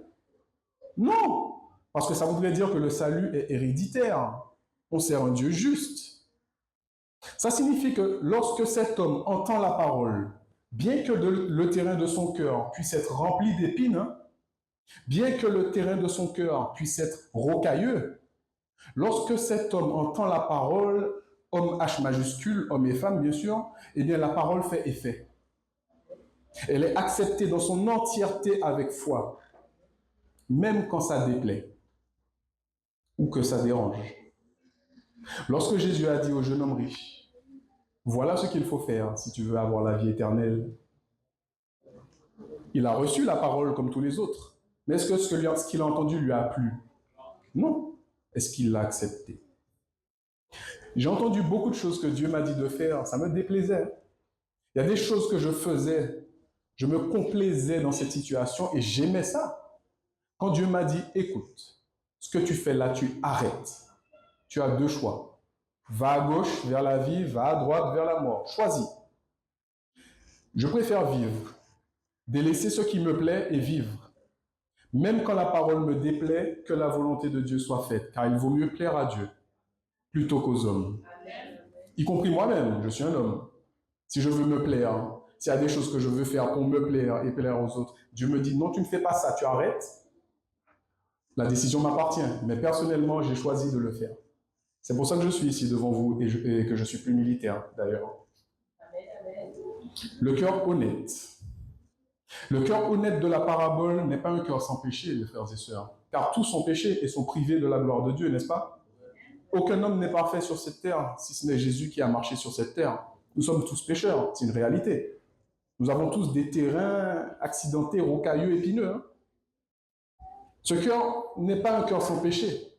Non, parce que ça voudrait dire que le salut est héréditaire. On sert un Dieu juste. Ça signifie que lorsque cet homme entend la parole, bien que le terrain de son cœur puisse être rempli d'épines, bien que le terrain de son cœur puisse être rocailleux, lorsque cet homme entend la parole, homme H majuscule, homme et femme bien sûr, eh bien la parole fait effet. Elle est acceptée dans son entièreté avec foi, même quand ça déplaît ou que ça dérange. Lorsque Jésus a dit au jeune homme riche, voilà ce qu'il faut faire si tu veux avoir la vie éternelle, il a reçu la parole comme tous les autres. Mais est-ce que ce qu'il a entendu lui a plu? Non. Est-ce qu'il l'a accepté? J'ai entendu beaucoup de choses que Dieu m'a dit de faire, ça me déplaisait. Il y a des choses que je faisais, je me complaisais dans cette situation et j'aimais ça. Quand Dieu m'a dit, écoute, ce que tu fais là, tu arrêtes. Tu as deux choix. Va à gauche vers la vie, va à droite vers la mort. Choisis. Je préfère vivre, délaisser ce qui me plaît et vivre. Même quand la parole me déplaît, que la volonté de Dieu soit faite, car il vaut mieux plaire à Dieu plutôt qu'aux hommes. Y compris moi-même, je suis un homme. Si je veux me plaire, s'il y a des choses que je veux faire pour me plaire et plaire aux autres, Dieu me dit non, tu ne fais pas ça, tu arrêtes. La décision m'appartient, mais personnellement, j'ai choisi de le faire. C'est pour ça que je suis ici devant vous et que je suis plus militaire, d'ailleurs. Le cœur honnête. Le cœur honnête de la parabole n'est pas un cœur sans péché, les frères et sœurs, car tous sont péchés et sont privés de la gloire de Dieu, n'est-ce pas? Aucun homme n'est parfait sur cette terre, si ce n'est Jésus qui a marché sur cette terre. Nous sommes tous pécheurs, c'est une réalité. Nous avons tous des terrains accidentés, rocailleux, épineux. Hein? Ce cœur n'est pas un cœur sans péché.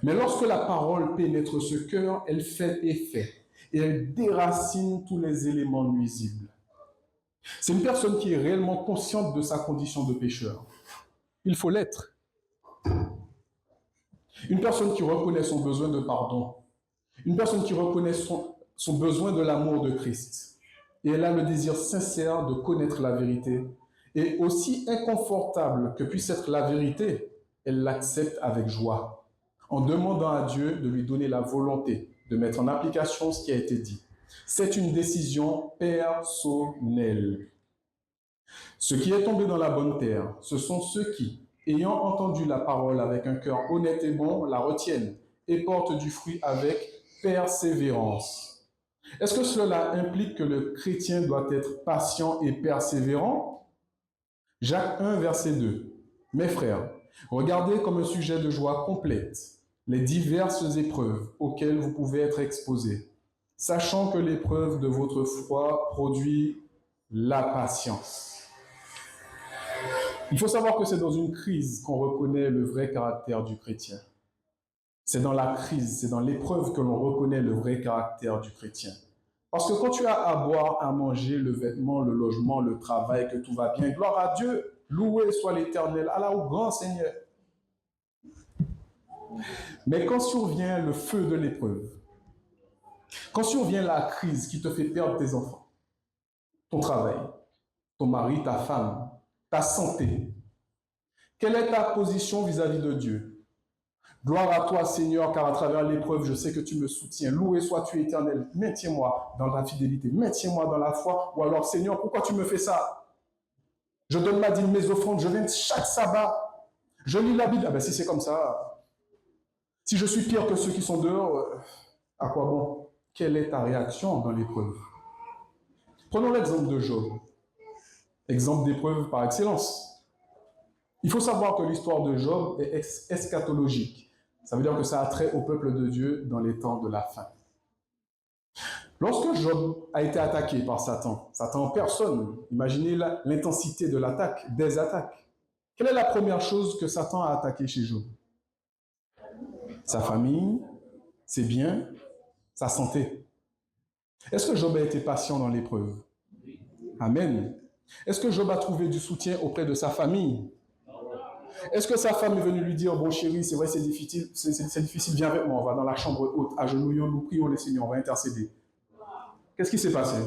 Mais lorsque la parole pénètre ce cœur, elle fait effet et elle déracine tous les éléments nuisibles. C'est une personne qui est réellement consciente de sa condition de pécheur. Il faut l'être. Une personne qui reconnaît son besoin de pardon. Une personne qui reconnaît son besoin de l'amour de Christ. Et elle a le désir sincère de connaître la vérité. Et aussi inconfortable que puisse être la vérité, elle l'accepte avec joie, en demandant à Dieu de lui donner la volonté de mettre en application ce qui a été dit. C'est une décision personnelle. Ce qui est tombé dans la bonne terre, ce sont ceux qui, ayant entendu la parole avec un cœur honnête et bon, la retiennent et portent du fruit avec persévérance. Est-ce que cela implique que le chrétien doit être patient et persévérant? Jacques 1, verset 2. Mes frères, regardez comme un sujet de joie complète les diverses épreuves auxquelles vous pouvez être exposés, sachant que l'épreuve de votre foi produit la patience. Il faut savoir que c'est dans une crise qu'on reconnaît le vrai caractère du chrétien. C'est dans la crise, c'est dans l'épreuve que l'on reconnaît le vrai caractère du chrétien. Parce que quand tu as à boire, à manger, le vêtement, le logement, le travail, que tout va bien, gloire à Dieu, loué soit l'Éternel, Allah au grand Seigneur. Mais quand survient le feu de l'épreuve, quand survient la crise qui te fait perdre tes enfants, ton travail, ton mari, ta femme, ta santé, quelle est ta position vis-à-vis de Dieu? Gloire à toi, Seigneur, car à travers l'épreuve, je sais que tu me soutiens. Loué sois-tu, Éternel. Maintiens-moi dans ta fidélité. Maintiens-moi dans la foi. Ou alors, Seigneur, pourquoi tu me fais ça? Je donne ma dîme, mes offrandes. Je viens chaque sabbat. Je lis la Bible. Ah ben, si c'est comme ça, si je suis pire que ceux qui sont dehors, à quoi bon? Quelle est ta réaction dans l'épreuve? Prenons l'exemple de Job. Exemple d'épreuve par excellence. Il faut savoir que l'histoire de Job est eschatologique. Ça veut dire que ça a trait au peuple de Dieu dans les temps de la fin. Lorsque Job a été attaqué par Satan, Satan en personne, imaginez l'intensité de l'attaque, des attaques. Quelle est la première chose que Satan a attaqué chez Job? Sa famille, ses biens, sa santé. Est-ce que Job a été patient dans l'épreuve? Amen. Est-ce que Job a trouvé du soutien auprès de sa famille? Est-ce que sa femme est venue lui dire, bon chéri, c'est vrai, c'est difficile, viens avec moi, on va dans la chambre haute, agenouillons, nous prions le Seigneur, on va intercéder. Qu'est-ce qui s'est passé?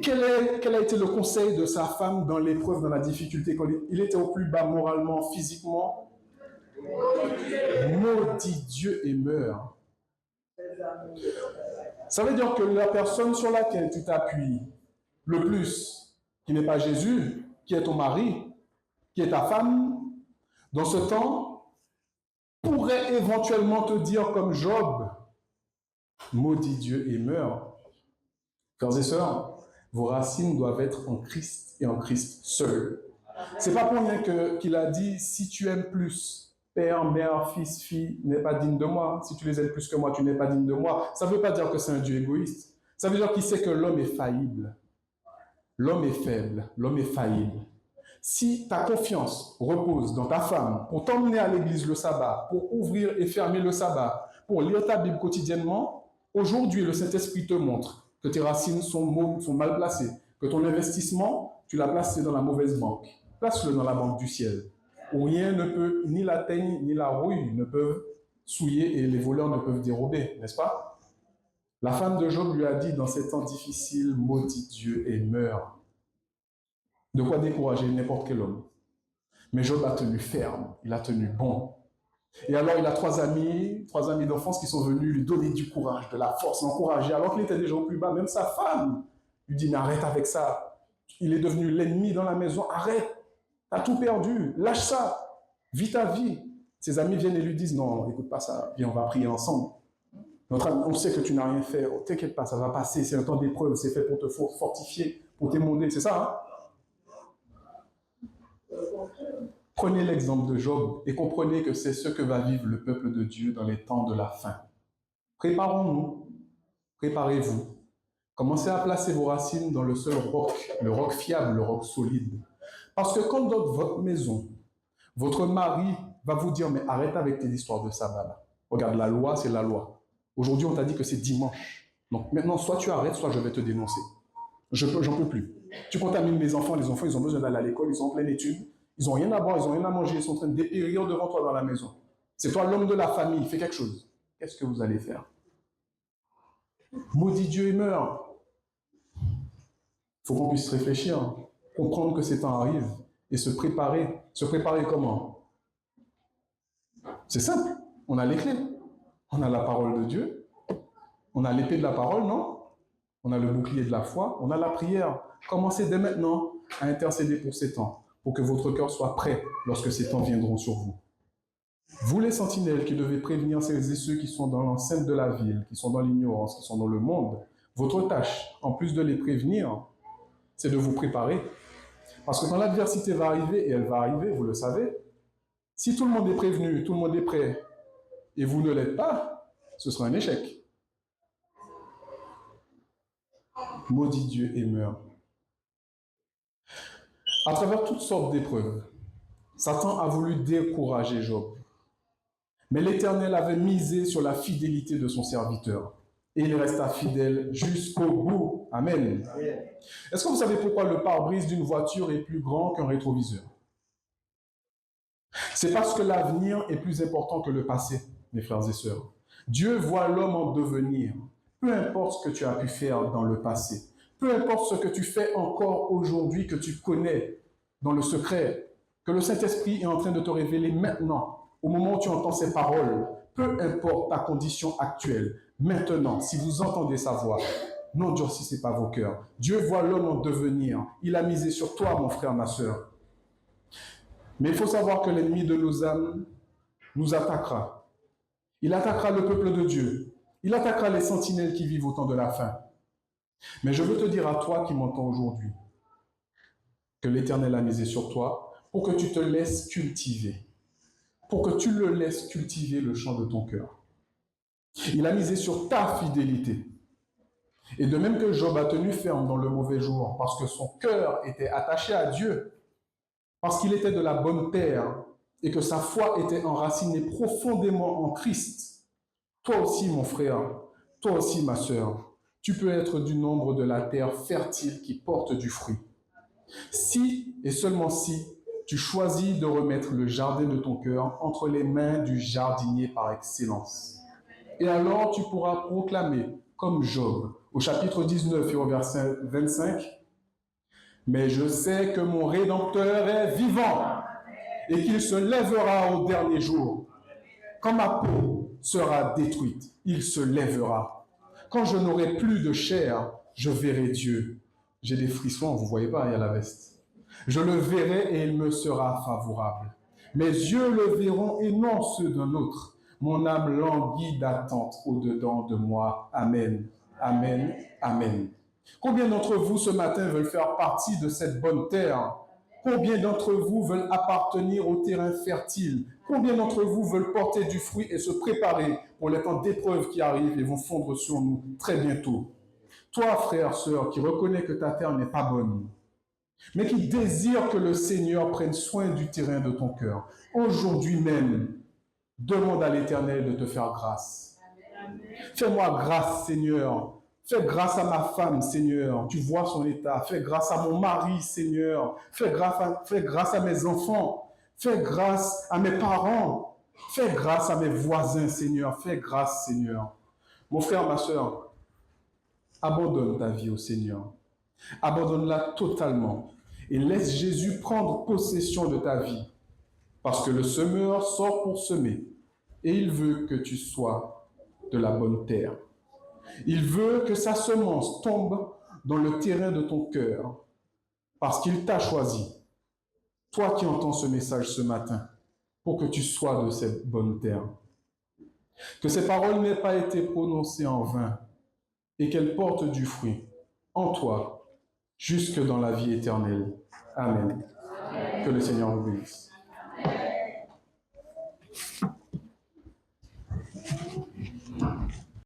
Quel a été le conseil de sa femme dans l'épreuve, dans la difficulté, quand il était au plus bas moralement, physiquement? Maudit Dieu et meurt. Ça veut dire que la personne sur laquelle tu t'appuies le plus, qui n'est pas Jésus, qui est ton mari, qui est ta femme, dans ce temps, pourrait éventuellement te dire comme Job, maudit Dieu et meurt. Frères et sœurs, vos racines doivent être en Christ et en Christ seul. C'est pas pour rien qu'il a dit, si tu aimes plus, père, mère, fils, fille, n'est pas digne de moi. Si tu les aimes plus que moi, tu n'es pas digne de moi. Ça ne veut pas dire que c'est un Dieu égoïste. Ça veut dire qu'il sait que l'homme est faillible. L'homme est faible, l'homme est faillible. Si ta confiance repose dans ta femme pour t'emmener à l'église le sabbat, pour ouvrir et fermer le sabbat, pour lire ta Bible quotidiennement, aujourd'hui le Saint-Esprit te montre que tes racines sont mal placées, que ton investissement, tu l'as placé dans la mauvaise banque. place-le dans la banque du ciel, où rien ne peut, ni la teigne, ni la rouille ne peuvent souiller et les voleurs ne peuvent dérober, n'est-ce pas? La femme de Job lui a dit, dans ces temps difficiles, maudit Dieu et meurs. De quoi décourager n'importe quel homme. Mais Job a tenu ferme, il a tenu bon. Et alors il a trois amis d'enfance qui sont venus lui donner du courage, de la force, l'encourager, alors qu'il était déjà au plus bas. Même sa femme lui dit, mais arrête avec ça. Il est devenu l'ennemi dans la maison, arrête, t'as tout perdu, lâche ça, vis ta vie. Ses amis viennent et lui disent, non, écoute pas ça, viens, on va prier ensemble. On sait que tu n'as rien fait, oh, t'inquiète pas, ça va passer, c'est un temps d'épreuve, c'est fait pour te fortifier, pour t'émonder, c'est ça, hein? Prenez l'exemple de Job et comprenez que c'est ce que va vivre le peuple de Dieu dans les temps de la fin. Préparons-nous, préparez-vous. Commencez à placer vos racines dans le seul roc, le roc fiable, le roc solide. Parce que quand dans votre maison, votre mari va vous dire, mais arrête avec tes histoires de sabbat là. Regarde, la loi, c'est la loi. Aujourd'hui, on t'a dit que c'est dimanche. Donc maintenant, soit tu arrêtes, soit je vais te dénoncer. J'en peux plus. Tu contamines les enfants, ils ont besoin d'aller à l'école, ils sont en pleine étude, ils n'ont rien à boire, ils n'ont rien à manger, ils sont en train de dépérir devant toi dans la maison. C'est toi l'homme de la famille, fais quelque chose. Qu'est-ce que vous allez faire? Maudit Dieu et meurt. Il faut qu'on puisse réfléchir, comprendre que ces temps arrivent et se préparer. Se préparer comment? C'est simple, on a les clés. On a la parole de Dieu, on a l'épée de la parole, non? On a le bouclier de la foi, on a la prière. Commencez dès maintenant à intercéder pour ces temps, pour que votre cœur soit prêt lorsque ces temps viendront sur vous. Vous les sentinelles qui devez prévenir celles et ceux qui sont dans l'enceinte de la ville, qui sont dans l'ignorance, qui sont dans le monde, votre tâche, en plus de les prévenir, c'est de vous préparer. Parce que quand l'adversité va arriver, et elle va arriver, vous le savez, si tout le monde est prévenu, tout le monde est prêt, et vous ne l'êtes pas, ce sera un échec. Maudit Dieu et meurt. À travers toutes sortes d'épreuves, Satan a voulu décourager Job. Mais l'Éternel avait misé sur la fidélité de son serviteur. Et il resta fidèle jusqu'au bout. Amen. Est-ce que vous savez pourquoi le pare-brise d'une voiture est plus grand qu'un rétroviseur? C'est parce que l'avenir est plus important que le passé, mes frères et sœurs. Dieu voit l'homme en devenir. Peu importe ce que tu as pu faire dans le passé, peu importe ce que tu fais encore aujourd'hui, que tu connais dans le secret, que le Saint-Esprit est en train de te révéler maintenant, au moment où tu entends ces paroles, peu importe ta condition actuelle, maintenant, si vous entendez sa voix, n'endurcissez pas vos cœurs. Dieu voit l'homme en devenir. Il a misé sur toi, mon frère, ma sœur. Mais il faut savoir que l'ennemi de nos âmes nous attaquera. Il attaquera le peuple de Dieu. Il attaquera les sentinelles qui vivent au temps de la fin. Mais je veux te dire à toi qui m'entends aujourd'hui que l'Éternel a misé sur toi pour que tu te laisses cultiver, pour que tu le laisses cultiver le champ de ton cœur. Il a misé sur ta fidélité. Et de même que Job a tenu ferme dans le mauvais jour parce que son cœur était attaché à Dieu, parce qu'il était de la bonne terre et que sa foi était enracinée profondément en Christ, toi aussi, mon frère, toi aussi, ma sœur, tu peux être du nombre de la terre fertile qui porte du fruit. Si, et seulement si, tu choisis de remettre le jardin de ton cœur entre les mains du jardinier par excellence. Et alors tu pourras proclamer, comme Job, au chapitre 19 et au verset 25, « Mais je sais que mon Rédempteur est vivant et qu'il se lèvera au dernier jour. Quand ma peau sera détruite, il se lèvera. Quand je n'aurai plus de chair, je verrai Dieu. » J'ai des frissons, vous ne voyez pas, il y a la veste. « Je le verrai et il me sera favorable. Mes yeux le verront et non ceux d'un autre. Mon âme languit d'attente au-dedans de moi. Amen. Amen. Amen. » Combien d'entre vous ce matin veulent faire partie de cette bonne terre? Combien d'entre vous veulent appartenir au terrain fertile? Combien d'entre vous veulent porter du fruit et se préparer pour les temps d'épreuves qui arrivent et vont fondre sur nous très bientôt? Toi, frère, sœur, qui reconnais que ta terre n'est pas bonne, mais qui désire que le Seigneur prenne soin du terrain de ton cœur, aujourd'hui même, demande à l'Éternel de te faire grâce. Fais-moi grâce, Seigneur. Fais grâce à ma femme, Seigneur. Tu vois son état. Fais grâce à mon mari, Seigneur. Fais grâce à mes enfants. Fais grâce à mes parents. Fais grâce à mes voisins, Seigneur. Fais grâce, Seigneur. Mon frère, ma soeur, abandonne ta vie au Seigneur. Abandonne-la totalement et laisse Jésus prendre possession de ta vie. Parce que le semeur sort pour semer et il veut que tu sois de la bonne terre. Il veut que sa semence tombe dans le terrain de ton cœur parce qu'il t'a choisi. Toi qui entends ce message ce matin, pour que tu sois de cette bonne terre. Que ces paroles n'aient pas été prononcées en vain et qu'elles portent du fruit en toi jusque dans la vie éternelle. Amen. Que le Seigneur vous bénisse.